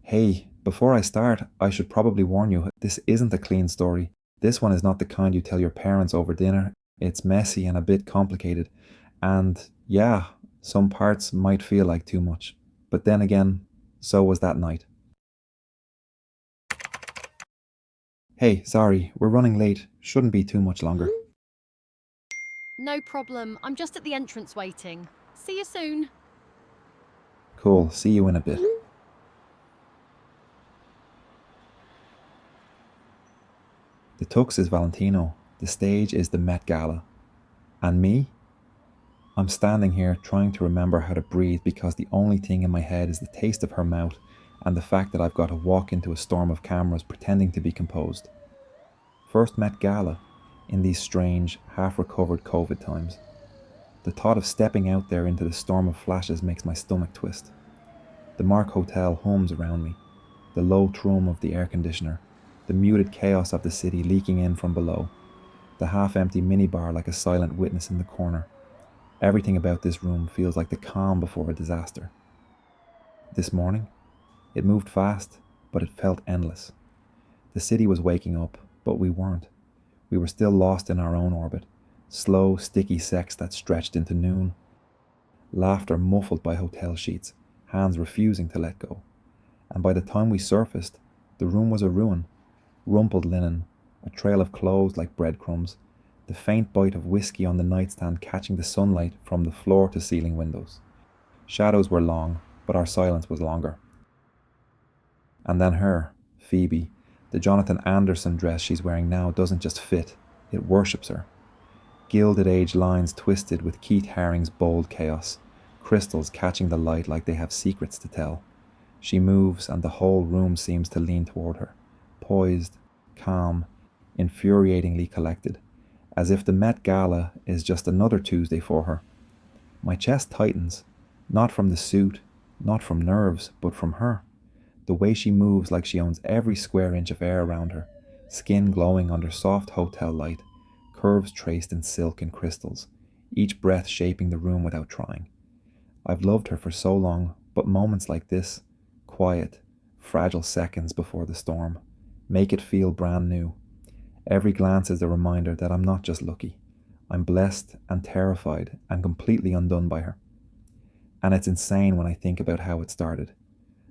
Hey, before I start, I should probably warn you, this isn't a clean story. This one is not the kind you tell your parents over dinner. It's messy and a bit complicated. And yeah, some parts might feel like too much. But then again, so was that night. Hey, sorry, we're running late. Shouldn't be too much longer. No problem. I'm just at the entrance waiting. See you soon. Cool, see you in a bit. The tux is Valentino. The stage is the Met Gala. And me? I'm standing here trying to remember how to breathe because the only thing in my head is the taste of her mouth and the fact that I've got to walk into a storm of cameras pretending to be composed. First Met Gala in these strange, half-recovered COVID times. The thought of stepping out there into the storm of flashes makes my stomach twist. The Mark Hotel hums around me, the low thrum of the air conditioner, the muted chaos of the city leaking in from below, the half-empty minibar like a silent witness in the corner. Everything about this room feels like the calm before a disaster. This morning, it moved fast, but it felt endless. The city was waking up, but we weren't. We were still lost in our own orbit, slow, sticky sex that stretched into noon, laughter muffled by hotel sheets, hands refusing to let go. And by the time we surfaced, the room was a ruin, rumpled linen, a trail of clothes like breadcrumbs, the faint bite of whiskey on the nightstand catching the sunlight from the floor to ceiling windows. Shadows were long, but our silence was longer. And then her, Phoebe, the Jonathan Anderson dress she's wearing now doesn't just fit, it worships her. Gilded age lines twisted with Keith Haring's bold chaos, crystals catching the light like they have secrets to tell. She moves and the whole room seems to lean toward her, poised, calm, infuriatingly collected, as if the Met Gala is just another Tuesday for her. My chest tightens, not from the suit, not from nerves, but from her. The way she moves like she owns every square inch of air around her, skin glowing under soft hotel light, curves traced in silk and crystals, each breath shaping the room without trying. I've loved her for so long, but moments like this, quiet, fragile seconds before the storm, make it feel brand new. Every glance is a reminder that I'm not just lucky. I'm blessed and terrified and completely undone by her. And it's insane when I think about how it started.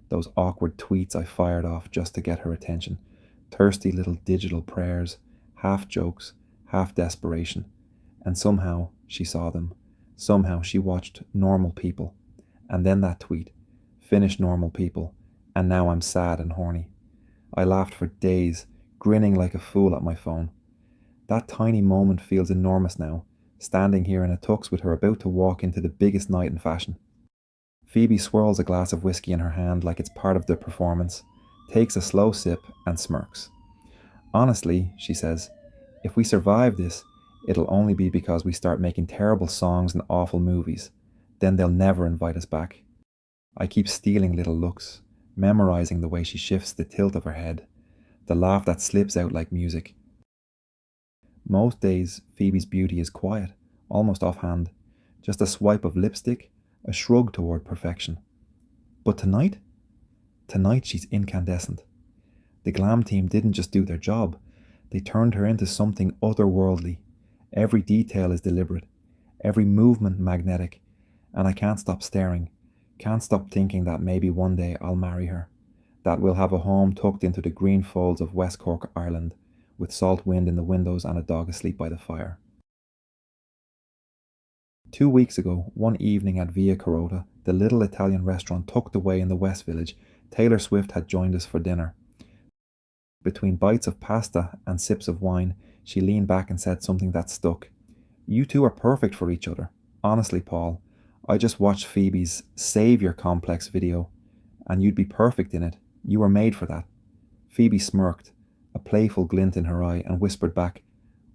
Those awkward tweets I fired off just to get her attention. Thirsty little digital prayers, half jokes, half desperation. And somehow she saw them. Somehow she watched normal people. And then that tweet. Finish normal people. And now I'm sad and horny. I laughed for days, grinning like a fool at my phone. That tiny moment feels enormous now, standing here in a tux with her about to walk into the biggest night in fashion. Phoebe swirls a glass of whiskey in her hand like it's part of the performance, takes a slow sip and smirks. Honestly, she says, if we survive this, it'll only be because we start making terrible songs and awful movies. Then they'll never invite us back. I keep stealing little looks, memorizing the way she shifts the tilt of her head, the laugh that slips out like music. Most days, Phoebe's beauty is quiet, almost offhand, just a swipe of lipstick, a shrug toward perfection. But tonight? Tonight she's incandescent. The glam team didn't just do their job, they turned her into something otherworldly. Every detail is deliberate, every movement magnetic, and I can't stop staring, can't stop thinking that maybe one day I'll marry her, that we'll have a home tucked into the green folds of West Cork, Ireland, with salt wind in the windows and a dog asleep by the fire. 2 weeks ago, one evening at Via Carota, the little Italian restaurant tucked away in the West Village, Taylor Swift had joined us for dinner. Between bites of pasta and sips of wine, she leaned back and said something that stuck. You two are perfect for each other. Honestly, Paul, I just watched Phoebe's Savior Complex video, and you'd be perfect in it. You were made for that. Phoebe smirked, a playful glint in her eye, and whispered back,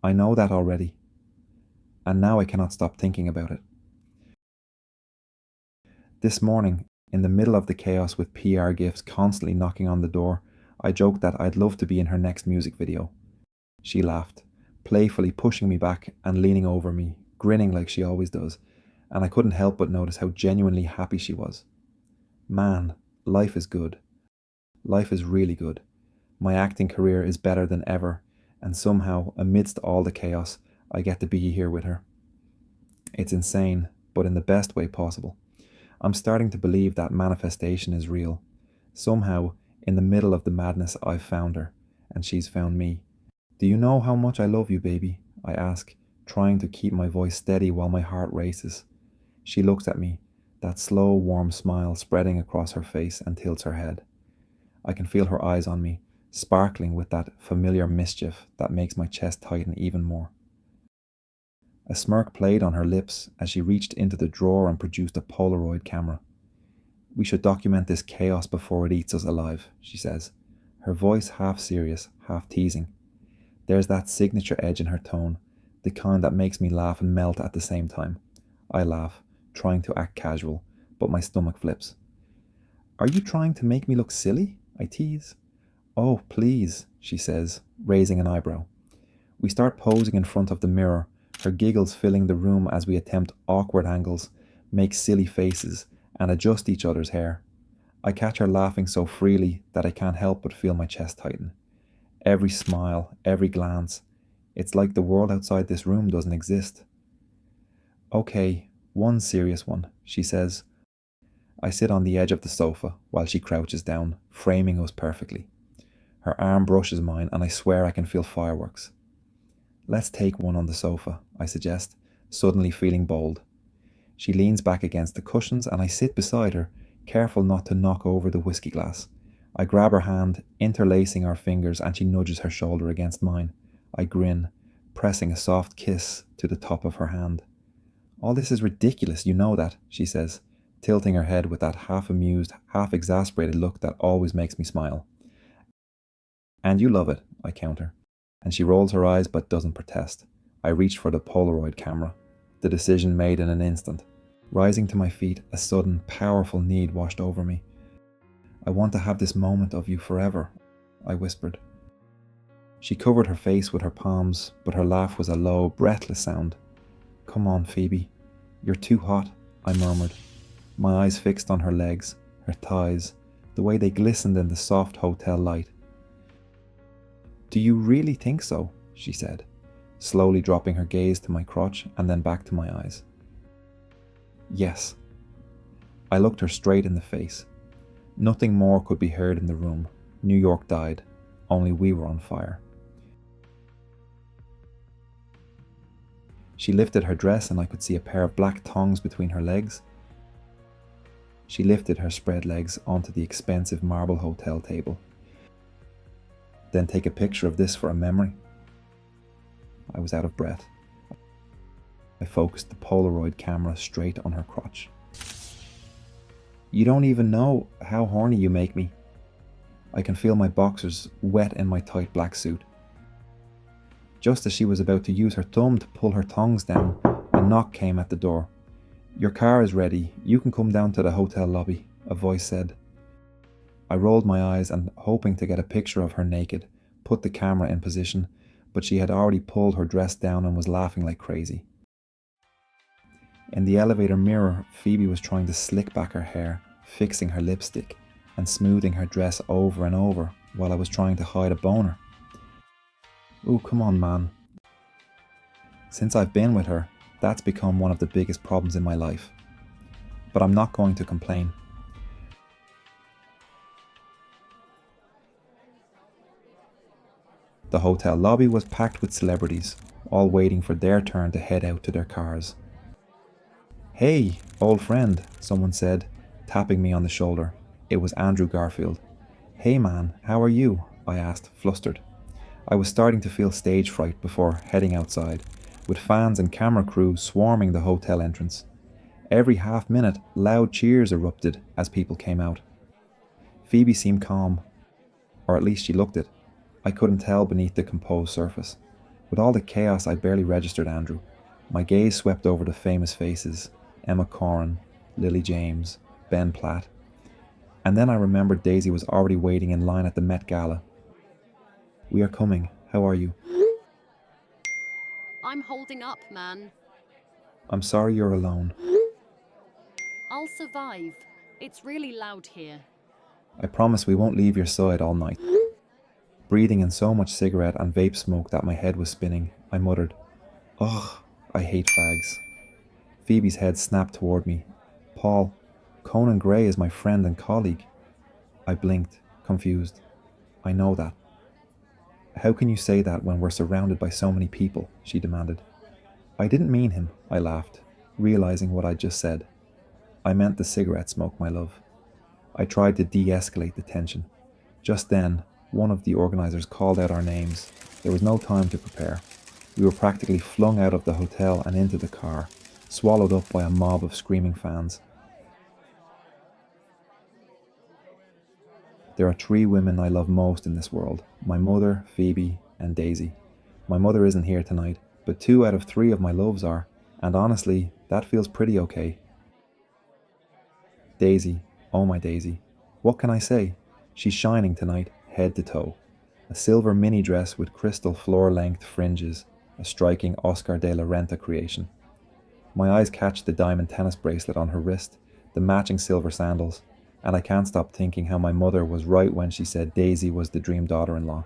I know that already. And now I cannot stop thinking about it. This morning, in the middle of the chaos with PR gifts constantly knocking on the door, I joked that I'd love to be in her next music video. She laughed, playfully pushing me back and leaning over me, grinning like she always does, and I couldn't help but notice how genuinely happy she was. Man, life is good. Life is really good. My acting career is better than ever, and somehow, amidst all the chaos, I get to be here with her. It's insane, but in the best way possible. I'm starting to believe that manifestation is real. Somehow, in the middle of the madness, I've found her, and she's found me. Do you know how much I love you, baby? I ask, trying to keep my voice steady while my heart races. She looks at me, that slow, warm smile spreading across her face, and tilts her head. I can feel her eyes on me, sparkling with that familiar mischief that makes my chest tighten even more. A smirk played on her lips as she reached into the drawer and produced a Polaroid camera. We should document this chaos before it eats us alive, she says, her voice half serious, half teasing. There's that signature edge in her tone, the kind that makes me laugh and melt at the same time. I laugh, trying to act casual, but my stomach flips. Are you trying to make me look silly? I tease. Oh, please, she says, raising an eyebrow. We start posing in front of the mirror, her giggles filling the room as we attempt awkward angles, make silly faces, and adjust each other's hair. I catch her laughing so freely that I can't help but feel my chest tighten. Every smile, every glance, it's like the world outside this room doesn't exist. Okay, one serious one, she says. I sit on the edge of the sofa while she crouches down, framing us perfectly. Her arm brushes mine and I swear I can feel fireworks. Let's take one on the sofa, I suggest, suddenly feeling bold. She leans back against the cushions and I sit beside her, careful not to knock over the whiskey glass. I grab her hand, interlacing our fingers, and she nudges her shoulder against mine. I grin, pressing a soft kiss to the top of her hand. All this is ridiculous, you know that, she says, tilting her head with that half-amused, half-exasperated look that always makes me smile. And you love it, I counter. And she rolls her eyes but doesn't protest. I reach for the Polaroid camera, the decision made in an instant. Rising to my feet, a sudden, powerful need washed over me. I want to have this moment of you forever, I whispered. She covered her face with her palms, but her laugh was a low, breathless sound. Come on, Phoebe. You're too hot, I murmured, my eyes fixed on her legs, her thighs, the way they glistened in the soft hotel light. Do you really think so? She said, slowly dropping her gaze to my crotch and then back to my eyes. Yes. I looked her straight in the face. Nothing more could be heard in the room. New York died. Only we were on fire. She lifted her dress and I could see a pair of black tongs between her legs. She lifted her spread legs onto the expensive marble hotel table. Then take a picture of this for a memory. I was out of breath. I focused the Polaroid camera straight on her crotch. You don't even know how horny you make me. I can feel my boxers wet in my tight black suit. Just as she was about to use her thumb to pull her tongs down, a knock came at the door. Your car is ready. You can come down to the hotel lobby, a voice said. I rolled my eyes and, hoping to get a picture of her naked, put the camera in position, but she had already pulled her dress down and was laughing like crazy. In the elevator mirror, Phoebe was trying to slick back her hair, fixing her lipstick, and smoothing her dress over and over while I was trying to hide a boner. Ooh, come on, man. Since I've been with her, that's become one of the biggest problems in my life. But I'm not going to complain. The hotel lobby was packed with celebrities, all waiting for their turn to head out to their cars. Hey, old friend, someone said, tapping me on the shoulder. It was Andrew Garfield. Hey man, how are you? I asked, flustered. I was starting to feel stage fright before heading outside, with fans and camera crew swarming the hotel entrance. Every half minute, loud cheers erupted as people came out. Phoebe seemed calm, or at least she looked it. I couldn't tell beneath the composed surface. With all the chaos, I barely registered Andrew. My gaze swept over the famous faces, Emma Corrin, Lily James, Ben Platt. And then I remembered Daisy was already waiting in line at the Met Gala. We are coming. How are you? I'm holding up, man. I'm sorry you're alone. I'll survive. It's really loud here. I promise we won't leave your side all night. Breathing in so much cigarette and vape smoke that my head was spinning, I muttered, "Ugh, I hate fags." Phoebe's head snapped toward me. "Paul, Conan Gray is my friend and colleague." I blinked, confused. "I know that." "How can you say that when we're surrounded by so many people?" she demanded. "I didn't mean him," I laughed, realizing what I'd just said. "I meant the cigarette smoke, my love." I tried to de-escalate the tension. Just then, one of the organizers called out our names. There was no time to prepare. We were practically flung out of the hotel and into the car, swallowed up by a mob of screaming fans. There are 3 women I love most in this world: my mother, Phoebe, and Daisy. My mother isn't here tonight, but 2 out of 3 of my loves are, and honestly, that feels pretty okay. Daisy, oh my Daisy. What can I say? She's shining tonight, head to toe. A silver mini dress with crystal floor-length fringes, a striking Oscar de la Renta creation. My eyes catch the diamond tennis bracelet on her wrist, the matching silver sandals, and I can't stop thinking how my mother was right when she said Daisy was the dream daughter-in-law.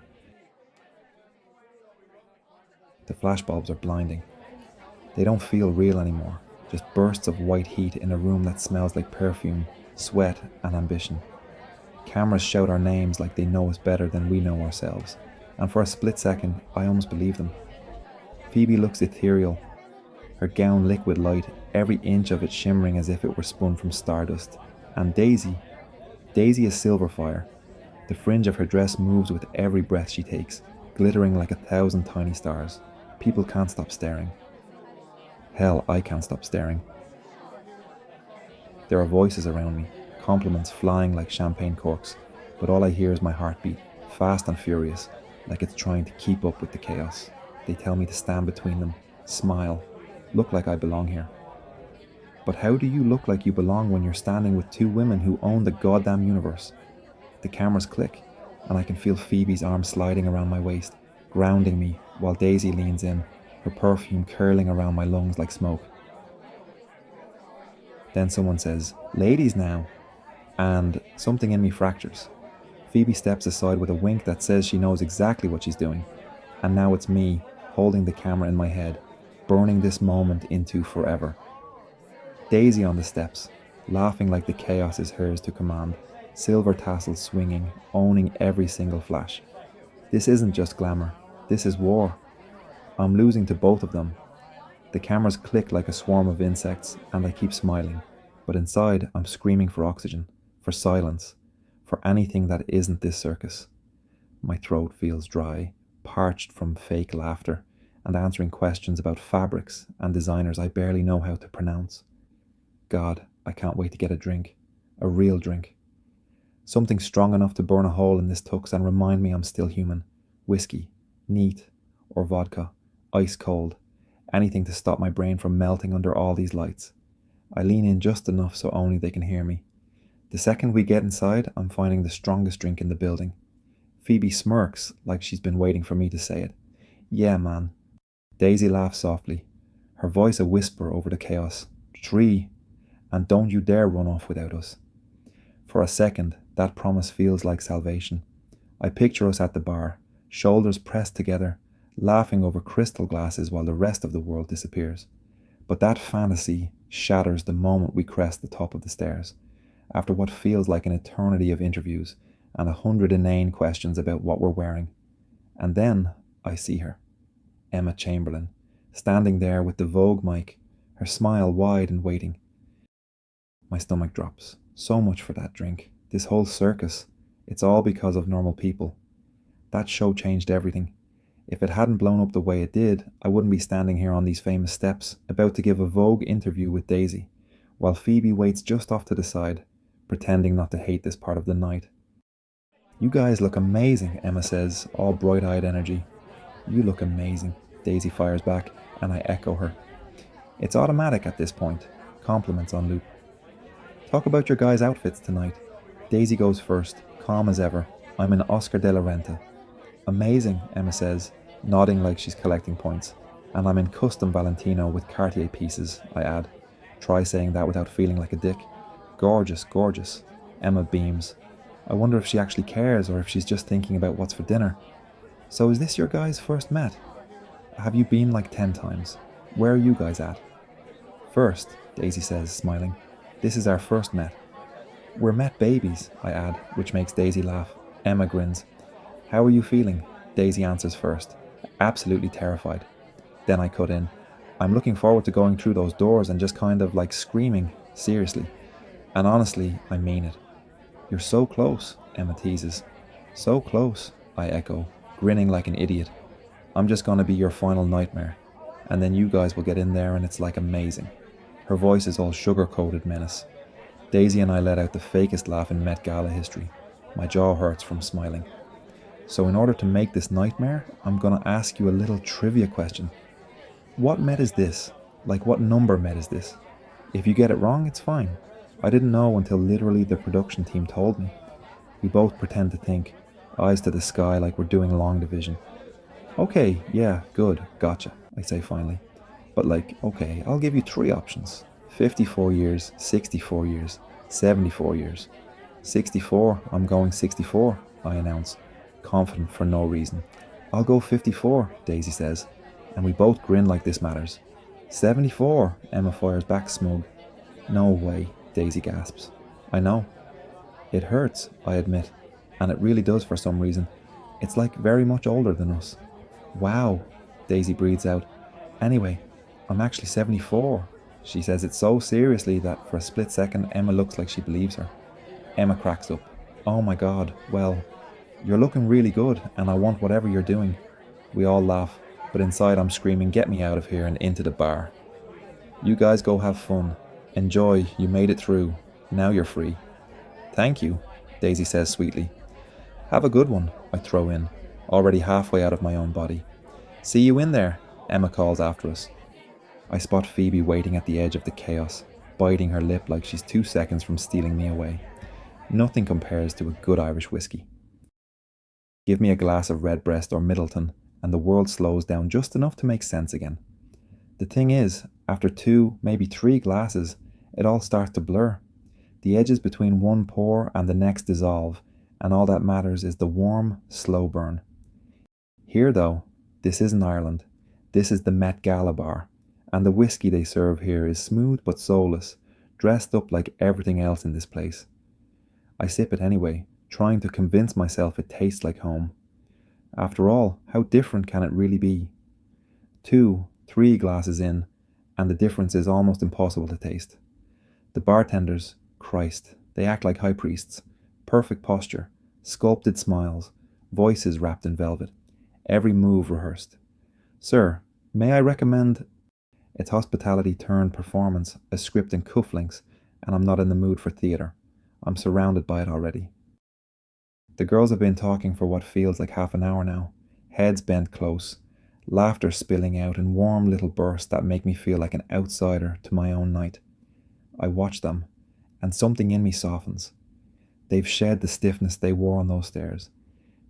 The flashbulbs are blinding. They don't feel real anymore, just bursts of white heat in a room that smells like perfume, sweat, and ambition. Cameras shout our names like they know us better than we know ourselves, and for a split second, I almost believe them. Phoebe looks ethereal, her gown liquid light, every inch of it shimmering as if it were spun from stardust. And Daisy is silver fire. The fringe of her dress moves with every breath she takes, glittering like 1,000 tiny stars. People can't stop staring. Hell, I can't stop staring. There are voices around me, compliments flying like champagne corks, but all I hear is my heartbeat, fast and furious, like it's trying to keep up with the chaos. They tell me to stand between them, smile, look like I belong here. But how do you look like you belong when you're standing with 2 women who own the goddamn universe? The cameras click, and I can feel Phoebe's arm sliding around my waist, grounding me, while Daisy leans in, her perfume curling around my lungs like smoke. Then someone says, "Ladies now," and something in me fractures. Phoebe steps aside with a wink that says she knows exactly what she's doing, and now it's me, holding the camera in my head, burning this moment into forever. Daisy on the steps, laughing like the chaos is hers to command, silver tassels swinging, owning every single flash. This isn't just glamour, this is war. I'm losing to both of them. The cameras click like a swarm of insects, and I keep smiling, but inside I'm screaming for oxygen, for silence, for anything that isn't this circus. My throat feels dry, parched from fake laughter, and answering questions about fabrics and designers I barely know how to pronounce. God, I can't wait to get a drink. A real drink. Something strong enough to burn a hole in this tux and remind me I'm still human. Whiskey, neat, or vodka, ice cold. Anything to stop my brain from melting under all these lights. I lean in just enough so only they can hear me. The second we get inside, I'm finding the strongest drink in the building. Phoebe smirks like she's been waiting for me to say it. "Yeah, man." Daisy laughs softly, her voice a whisper over the chaos. 3, and don't you dare run off without us. For a second, that promise feels like salvation. I picture us at the bar, shoulders pressed together, laughing over crystal glasses while the rest of the world disappears. But that fantasy shatters the moment we crest the top of the stairs, after what feels like an eternity of interviews and 100 inane questions about what we're wearing. And then I see her, Emma Chamberlain, standing there with the Vogue mic, her smile wide and waiting. My stomach drops. So much for that drink. This whole circus. It's all because of normal people. That show changed everything. If it hadn't blown up the way it did, I wouldn't be standing here on these famous steps, about to give a Vogue interview with Daisy, while Phoebe waits just off to the side, pretending not to hate this part of the night. "You guys look amazing," Emma says, all bright-eyed energy. "You look amazing," Daisy fires back, and I echo her. It's automatic at this point, compliments on loop. "Talk about your guys' outfits tonight." Daisy goes first, calm as ever. "I'm in Oscar de la Renta." "Amazing," Emma says, nodding like she's collecting points. "And I'm in custom Valentino with Cartier pieces," I add. Try saying that without feeling like a dick. "Gorgeous, gorgeous." Emma beams. I wonder if she actually cares or if she's just thinking about what's for dinner. So is this your guys' first Met? Have you been like 10 times? Where are you guys at? First, Daisy says, smiling. This is our first Met. We're Met babies, I add, which makes Daisy laugh. Emma grins. How are you feeling? Daisy answers first. Absolutely terrified. Then I cut in. I'm looking forward to going through those doors and just kind of like screaming, seriously. And honestly, I mean it. You're so close, Emma teases. So close, I echo, grinning like an idiot. I'm just gonna be your final nightmare. And then you guys will get in there and it's like amazing. Her voice is all sugar-coated menace. Daisy and I let out the fakest laugh in Met Gala history. My jaw hurts from smiling. So in order to make this nightmare, I'm gonna ask you a little trivia question. What Met is this? Like what number Met is this? If you get it wrong, it's fine. I didn't know until literally the production team told me. We both pretend to think, eyes to the sky like we're doing long division. Okay, yeah, good, gotcha, I say finally. But okay, I'll give you 3 options. 54 years, 64 years, 74 years. 64, I'm going 64, I announce, confident for no reason. I'll go 54, Daisy says, and we both grin like this matters. 74, Emma fires back smug. No way, Daisy gasps. I know. It hurts, I admit, and it really does for some reason. It's like very much older than us. Wow, Daisy breathes out. Anyway, I'm actually 74. She says it so seriously that for a split second Emma looks like she believes her. Emma cracks up. Oh my god, well, you're looking really good and I want whatever you're doing. We all laugh, but inside I'm screaming, get me out of here and into the bar. You guys go have fun. Enjoy, you made it through. Now you're free. Thank you, Daisy says sweetly. Have a good one, I throw in, already halfway out of my own body. See you in there, Emma calls after us. I spot Phoebe waiting at the edge of the chaos, biting her lip like she's 2 seconds from stealing me away. Nothing compares to a good Irish whiskey. Give me a glass of Redbreast or Middleton, and the world slows down just enough to make sense again. The thing is, after 2, maybe 3 glasses, it all starts to blur. The edges between one pour and the next dissolve, and all that matters is the warm, slow burn. Here though, this isn't Ireland. This is the Met Gala bar, and the whiskey they serve here is smooth but soulless, dressed up like everything else in this place. I sip it anyway, trying to convince myself it tastes like home. After all, how different can it really be? 2, 3 glasses in, and the difference is almost impossible to taste. The bartenders, Christ, they act like high priests. Perfect posture, sculpted smiles, voices wrapped in velvet, every move rehearsed. Sir, may I recommend... It's hospitality turned performance, a script and cufflinks, and I'm not in the mood for theatre. I'm surrounded by it already. The girls have been talking for what feels like half an hour now, heads bent close, laughter spilling out in warm little bursts that make me feel like an outsider to my own night. I watch them, and something in me softens. They've shed the stiffness they wore on those stairs.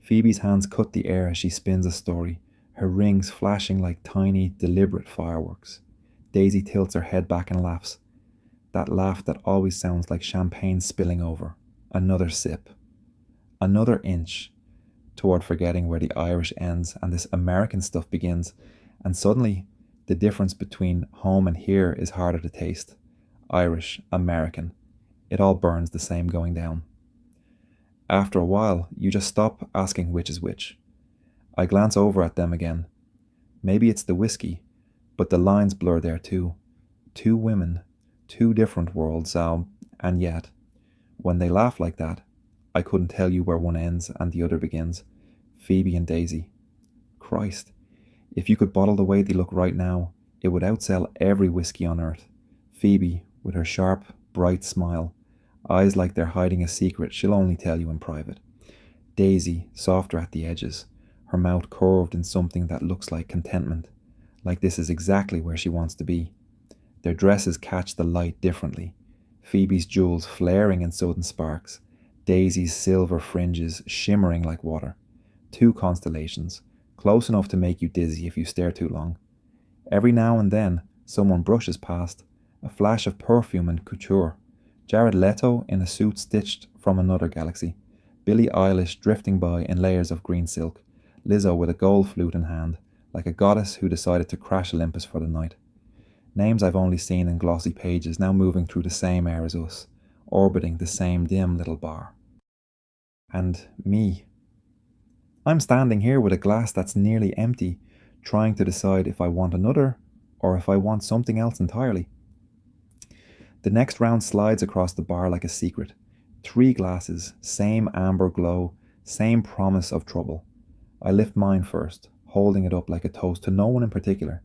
Phoebe's hands cut the air as she spins a story, her rings flashing like tiny, deliberate fireworks. Daisy tilts her head back and laughs. That laugh that always sounds like champagne spilling over. Another sip. Another inch toward forgetting where the Irish ends and this American stuff begins, and suddenly the difference between home and here is harder to taste. Irish, American. It all burns the same going down. After a while, you just stop asking which is which. I glance over at them again. Maybe it's the whiskey, but the lines blur there too. 2 women, 2 different worlds, and yet, when they laugh like that, I couldn't tell you where one ends and the other begins. Phoebe and Daisy. Christ, if you could bottle the way they look right now, it would outsell every whiskey on earth. Phoebe, with her sharp, bright smile, eyes like they're hiding a secret she'll only tell you in private. Daisy, softer at the edges, her mouth curved in something that looks like contentment, like this is exactly where she wants to be. Their dresses catch the light differently, Phoebe's jewels flaring in sudden sparks, Daisy's silver fringes shimmering like water. 2 constellations, close enough to make you dizzy if you stare too long. Every now and then, someone brushes past, a flash of perfume and couture. Jared Leto in a suit stitched from another galaxy. Billie Eilish drifting by in layers of green silk, Lizzo with a gold flute in hand, like a goddess who decided to crash Olympus for the night. Names I've only seen in glossy pages now moving through the same air as us, orbiting the same dim little bar. And me. I'm standing here with a glass that's nearly empty, trying to decide if I want another or if I want something else entirely. The next round slides across the bar like a secret. 3 glasses, same amber glow, same promise of trouble. I lift mine first, holding it up like a toast to no one in particular.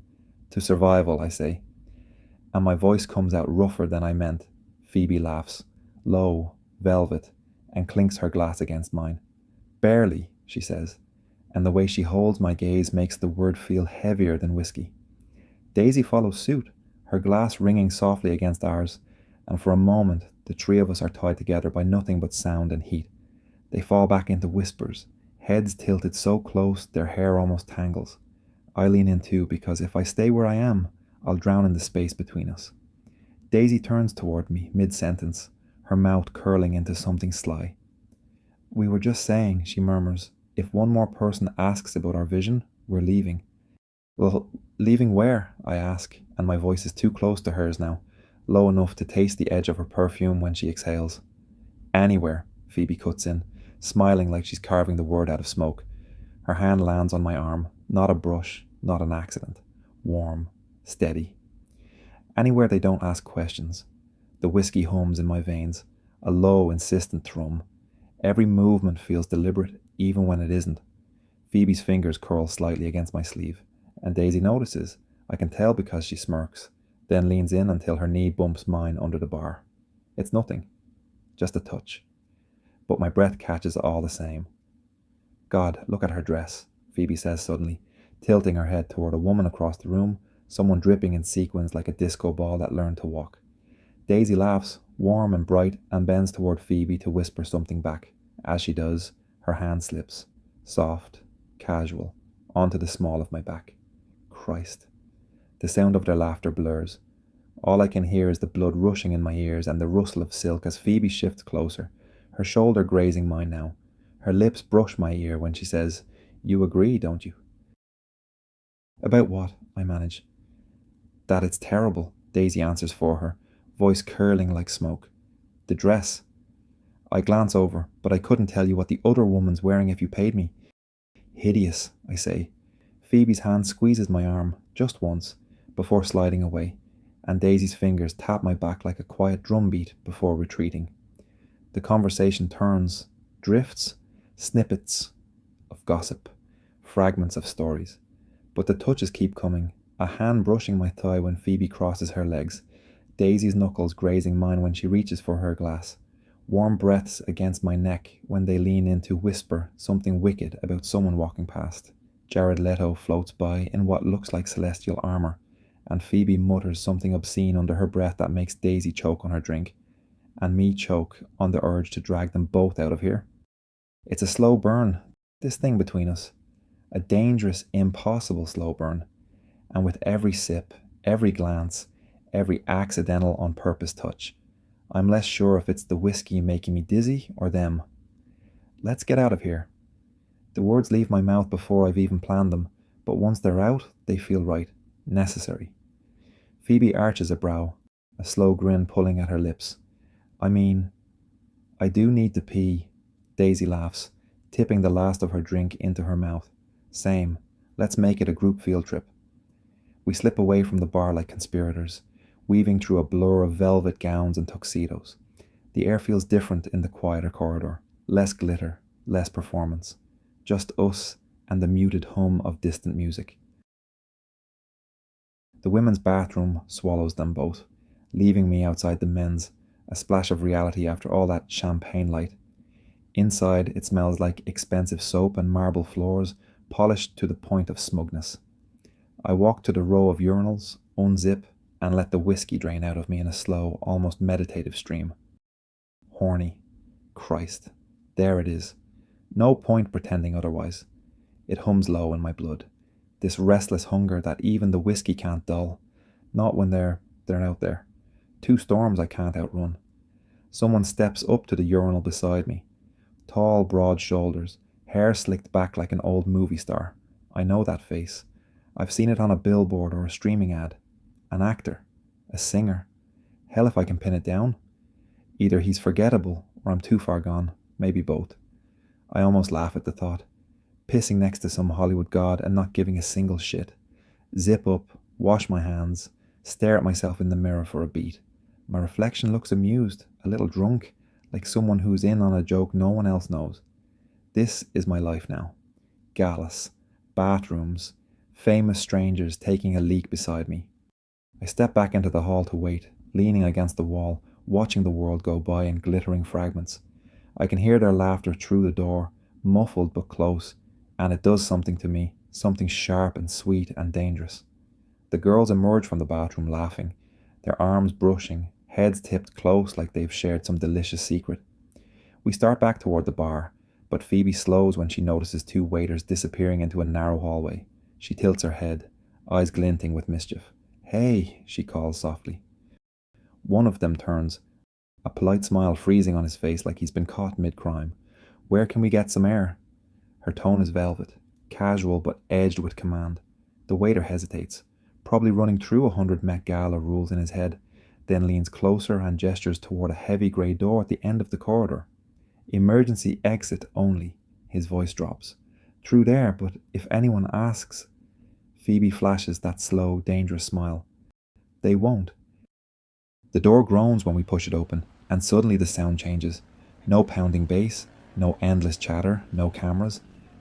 To survival, I say. And my voice comes out rougher than I meant. Phoebe laughs, low, velvet, and clinks her glass against mine. Barely, she says, and the way she holds my gaze makes the word feel heavier than whiskey. Daisy follows suit, her glass ringing softly against ours, and for a moment the 3 of us are tied together by nothing but sound and heat. They fall back into whispers, heads tilted so close their hair almost tangles. I lean in too, because if I stay where I am, I'll drown in the space between us. Daisy turns toward me mid-sentence, her mouth curling into something sly. We were just saying, she murmurs, if one more person asks about our vision, we're leaving. Well, leaving where? I ask, and my voice is too close to hers now, low enough to taste the edge of her perfume when she exhales. Anywhere, Phoebe cuts in, smiling like she's carving the word out of smoke. Her hand lands on my arm, not a brush, not an accident. Warm, steady. Anywhere they don't ask questions. The whiskey hums in my veins, a low, insistent thrum. Every movement feels deliberate, even when it isn't. Phoebe's fingers curl slightly against my sleeve, and Daisy notices. I can tell because she smirks, then leans in until her knee bumps mine under the bar. It's nothing, just a touch. But my breath catches all the same. God, look at her dress, Phoebe says suddenly, tilting her head toward a woman across the room, someone dripping in sequins like a disco ball that learned to walk. Daisy laughs, warm and bright, and bends toward Phoebe to whisper something back. As she does, her hand slips, soft, casual, onto the small of my back. Christ. The sound of their laughter blurs. All I can hear is the blood rushing in my ears and the rustle of silk as Phoebe shifts closer, her shoulder grazing mine now. Her lips brush my ear when she says, "You agree, don't you?" About what? I manage. That it's terrible, Daisy answers for her, voice curling like smoke. The dress. I glance over, but I couldn't tell you what the other woman's wearing if you paid me. Hideous, I say. Phoebe's hand squeezes my arm, just once, before sliding away, and Daisy's fingers tap my back like a quiet drumbeat before retreating. The conversation turns, drifts, snippets of gossip, fragments of stories. But the touches keep coming, a hand brushing my thigh when Phoebe crosses her legs, Daisy's knuckles grazing mine when she reaches for her glass, warm breaths against my neck when they lean in to whisper something wicked about someone walking past. Jared Leto floats by in what looks like celestial armor, and Phoebe mutters something obscene under her breath that makes Daisy choke on her drink, and me choke on the urge to drag them both out of here. It's a slow burn, this thing between us. A dangerous, impossible slow burn. And with every sip, every glance, every accidental on purpose touch, I'm less sure if it's the whiskey making me dizzy or them. Let's get out of here. The words leave my mouth before I've even planned them, but once they're out, they feel right, necessary. Phoebe arches a brow, a slow grin pulling at her lips. I do need to pee. Daisy laughs, tipping the last of her drink into her mouth. Same. Let's make it a group field trip. We slip away from the bar like conspirators, weaving through a blur of velvet gowns and tuxedos. The air feels different in the quieter corridor. Less glitter, less performance. Just us and the muted hum of distant music. The women's bathroom swallows them both, leaving me outside the men's, a splash of reality after all that champagne light. Inside, it smells like expensive soap and marble floors, polished to the point of smugness. I walk to the row of urinals, unzip, and let the whiskey drain out of me in a slow, almost meditative stream. Horny. Christ. There it is. No point pretending otherwise. It hums low in my blood. This restless hunger that even the whiskey can't dull. Not when they're out there. 2 storms I can't outrun. Someone steps up to the urinal beside me. Tall, broad shoulders, hair slicked back like an old movie star. I know that face. I've seen it on a billboard or a streaming ad. An actor. A singer. Hell if I can pin it down. Either he's forgettable or I'm too far gone. Maybe both. I almost laugh at the thought. Pissing next to some Hollywood god and not giving a single shit. Zip up, wash my hands, stare at myself in the mirror for a beat. My reflection looks amused, a little drunk, like someone who's in on a joke no one else knows. This is my life now. Galas, bathrooms, famous strangers taking a leak beside me. I step back into the hall to wait, leaning against the wall, watching the world go by in glittering fragments. I can hear their laughter through the door, muffled but close, and it does something to me, something sharp and sweet and dangerous. The girls emerge from the bathroom laughing, their arms brushing, heads tipped close like they've shared some delicious secret. We start back toward the bar, but Phoebe slows when she notices two waiters disappearing into a narrow hallway. She tilts her head, eyes glinting with mischief. "Hey," she calls softly. One of them turns, a polite smile freezing on his face like he's been caught mid-crime. "Where can we get some air?" Her tone is velvet, casual but edged with command. The waiter hesitates, probably running through 100 Met Gala rules in his head, then leans closer and gestures toward a heavy grey door at the end of the corridor. "Emergency exit only," his voice drops. "Through there, but if anyone asks..." Phoebe flashes that slow, dangerous smile. "They won't." The door groans when we push it open, and suddenly the sound changes. No pounding bass, no endless chatter, no cameras,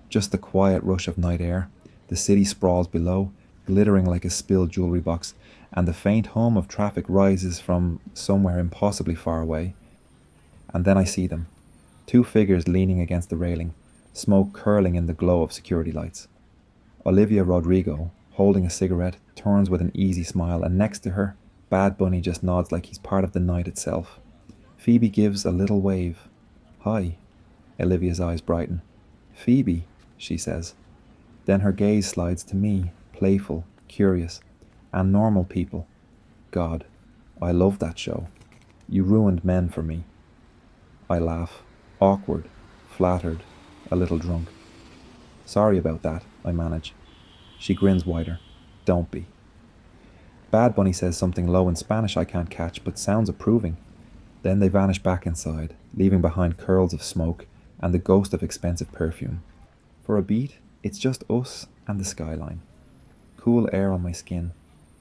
just the quiet rush of night air. The city sprawls below, glittering like a spilled jewelry box, and the faint hum of traffic rises from somewhere impossibly far away. And then I see them. Two figures leaning against the railing, smoke curling in the glow of security lights. Olivia Rodrigo, holding a cigarette, turns with an easy smile, and next to her, Bad Bunny just nods like he's part of the night itself. Phoebe gives a little wave. "Hi." Olivia's eyes brighten. "Phoebe," she says. Then her gaze slides to me, playful, curious, and normal people. God, I love that show. You ruined men for me. I laugh, awkward, flattered, a little drunk. "Sorry about that," I manage. She grins wider. "Don't be." Bad Bunny says something low in Spanish I can't catch, but sounds approving. Then they vanish back inside, leaving behind curls of smoke and the ghost of expensive perfume. For a beat, it's just us and the skyline. Cool air on my skin,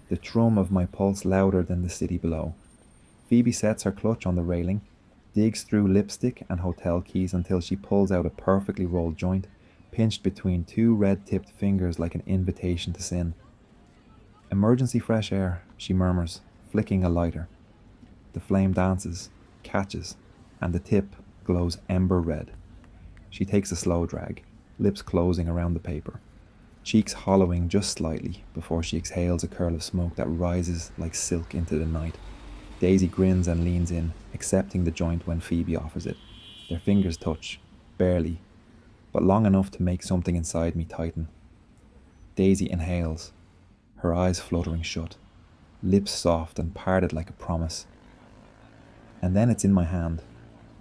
the thrum of my pulse louder than the city below. Phoebe sets her clutch on the railing, digs through lipstick and hotel keys until she pulls out a perfectly rolled joint, pinched between two red-tipped fingers like an invitation to sin. "Emergency fresh air," she murmurs, flicking a lighter. The flame dances, catches, and the tip glows ember red. She takes a slow drag, lips closing around the paper, cheeks hollowing just slightly before she exhales a curl of smoke that rises like silk into the night. Daisy grins and leans in, accepting the joint when Phoebe offers it. Their fingers touch, barely, but long enough to make something inside me tighten. Daisy inhales, her eyes fluttering shut, lips soft and parted like a promise. And then it's in my hand,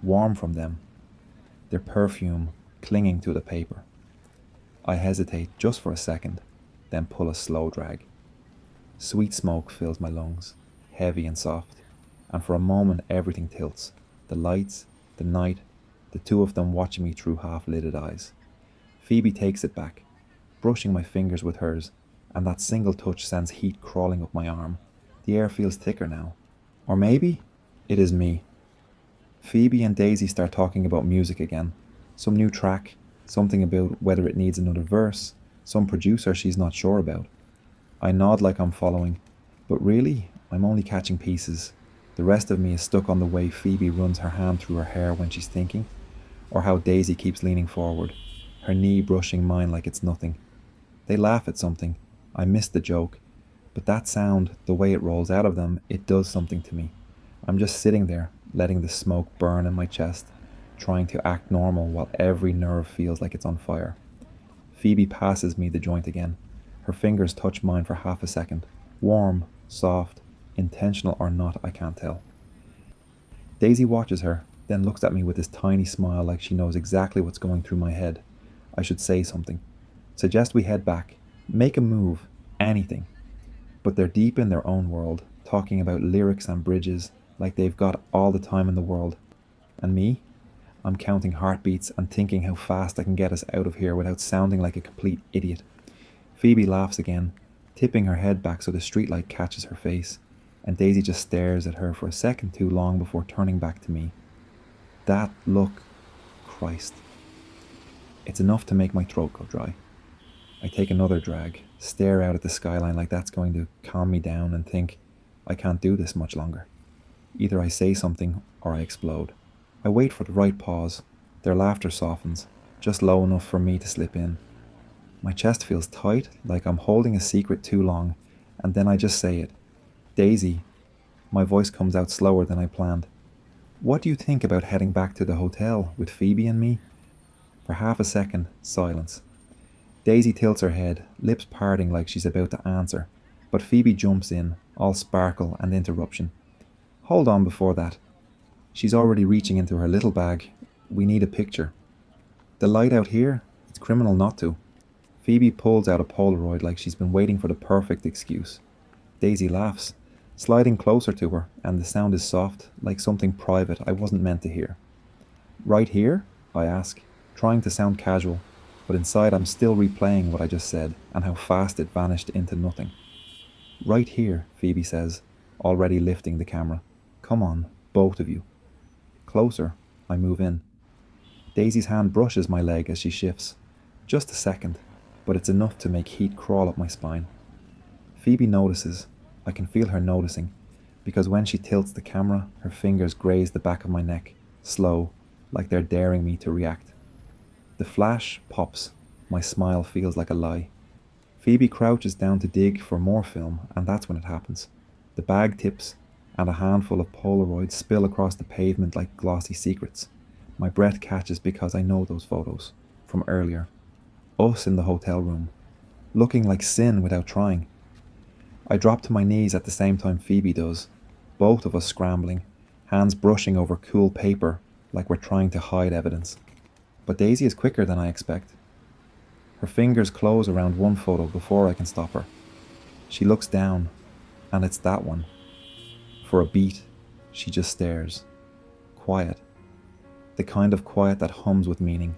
warm from them, their perfume clinging to the paper. I hesitate just for a second, then pull a slow drag. Sweet smoke fills my lungs, heavy and soft, and for a moment everything tilts. The lights, the night, the two of them watching me through half-lidded eyes. Phoebe takes it back, brushing my fingers with hers, and that single touch sends heat crawling up my arm. The air feels thicker now. Or maybe it is me. Phoebe and Daisy start talking about music again. Some new track, something about whether it needs another verse, some producer she's not sure about. I nod like I'm following, but really, I'm only catching pieces. The rest of me is stuck on the way Phoebe runs her hand through her hair when she's thinking, or how Daisy keeps leaning forward, her knee brushing mine like it's nothing. They laugh at something. I miss the joke, but that sound, the way it rolls out of them, it does something to me. I'm just sitting there, letting the smoke burn in my chest, trying to act normal while every nerve feels like it's on fire. Phoebe passes me the joint again. Her fingers touch mine for half a second. Warm, soft, intentional or not, I can't tell. Daisy watches her, then looks at me with this tiny smile like she knows exactly what's going through my head. I should say something. Suggest we head back. Make a move. Anything. But they're deep in their own world, talking about lyrics and bridges like they've got all the time in the world. And me? I'm counting heartbeats and thinking how fast I can get us out of here without sounding like a complete idiot. Phoebe laughs again, tipping her head back so the streetlight catches her face, and Daisy just stares at her for a second too long before turning back to me. That look, Christ. It's enough to make my throat go dry. I take another drag, stare out at the skyline like that's going to calm me down, and think, I can't do this much longer. Either I say something or I explode. I wait for the right pause. Their laughter softens, just low enough for me to slip in. My chest feels tight, like I'm holding a secret too long, and then I just say it. Daisy. My voice comes out slower than I planned. What do you think about heading back to the hotel with Phoebe and me? For half a second, silence. Daisy tilts her head, lips parting like she's about to answer, but Phoebe jumps in, all sparkle and interruption. Hold on before that. She's already reaching into her little bag. We need a picture. The light out here? It's criminal not to. Phoebe pulls out a Polaroid like she's been waiting for the perfect excuse. Daisy laughs, sliding closer to her, and the sound is soft, like something private I wasn't meant to hear. Right here? I ask, trying to sound casual, but inside I'm still replaying what I just said and how fast it vanished into nothing. Right here, Phoebe says, already lifting the camera. Come on, both of you. Closer, I move in. Daisy's hand brushes my leg as she shifts. Just a second, but it's enough to make heat crawl up my spine. Phoebe notices. I can feel her noticing, because when she tilts the camera, her fingers graze the back of my neck, slow, like they're daring me to react. The flash pops. My smile feels like a lie. Phoebe crouches down to dig for more film, and that's when it happens. The bag tips, and a handful of Polaroids spill across the pavement like glossy secrets. My breath catches because I know those photos from earlier. Us in the hotel room, looking like sin without trying. I drop to my knees at the same time Phoebe does, both of us scrambling, hands brushing over cool paper like we're trying to hide evidence. But Daisy is quicker than I expect. Her fingers close around one photo before I can stop her. She looks down, and it's that one. For a beat, she just stares. Quiet. The kind of quiet that hums with meaning.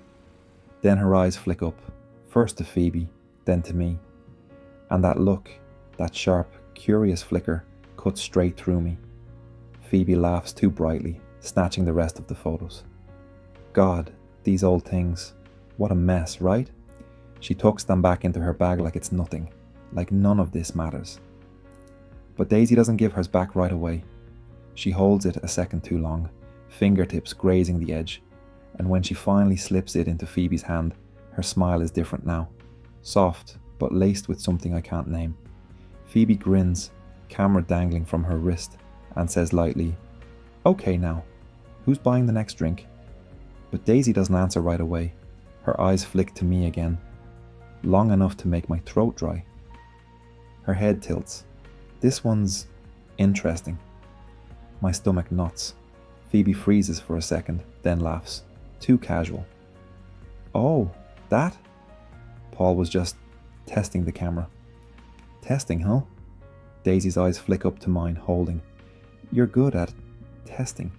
Then her eyes flick up, first to Phoebe, then to me. And that look, that sharp, curious flicker, cuts straight through me. Phoebe laughs too brightly, snatching the rest of the photos. God, these old things. What a mess, right? She tucks them back into her bag like it's nothing, like none of this matters. But Daisy doesn't give hers back right away. She holds it a second too long, fingertips grazing the edge, and when she finally slips it into Phoebe's hand, her smile is different now. Soft, but laced with something I can't name. Phoebe grins, camera dangling from her wrist, and says lightly, "Okay now, who's buying the next drink?" But Daisy doesn't answer right away. Her eyes flick to me again, long enough to make my throat dry. Her head tilts. This one's interesting. My stomach knots. Phoebe freezes for a second, then laughs. Too casual. Oh, that? Paul was just testing the camera. Testing, huh? Daisy's eyes flick up to mine, holding. You're good at testing.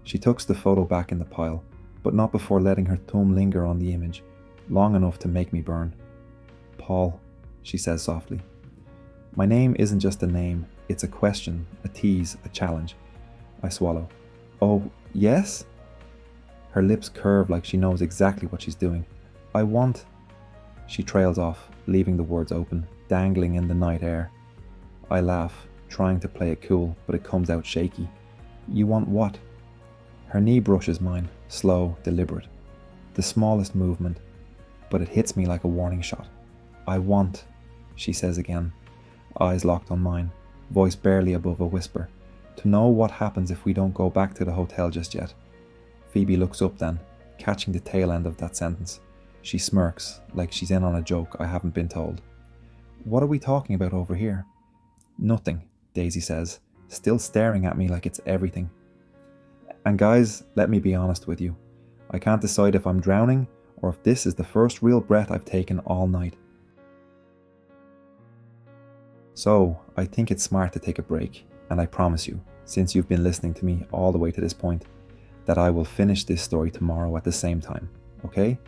She tucks the photo back in the pile, but not before letting her thumb linger on the image, long enough to make me burn. Paul, she says softly. My name isn't just a name, it's a question, a tease, a challenge. I swallow. Oh, yes? Her lips curve like she knows exactly what she's doing. I want... She trails off, leaving the words open, dangling in the night air. I laugh, trying to play it cool, but it comes out shaky. You want what? Her knee brushes mine, slow, deliberate. The smallest movement, but it hits me like a warning shot. I want, she says again, eyes locked on mine, voice barely above a whisper, to know what happens if we don't go back to the hotel just yet. Phoebe looks up then, catching the tail end of that sentence. She smirks, like she's in on a joke I haven't been told. What are we talking about over here? Nothing, Daisy says, still staring at me like it's everything. And guys, let me be honest with you. I can't decide if I'm drowning or if this is the first real breath I've taken all night. So, I think it's smart to take a break, and I promise you, since you've been listening to me all the way to this point, that I will finish this story tomorrow at the same time, okay?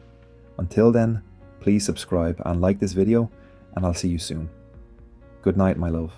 Until then, please subscribe and like this video, and I'll see you soon. Good night, my love.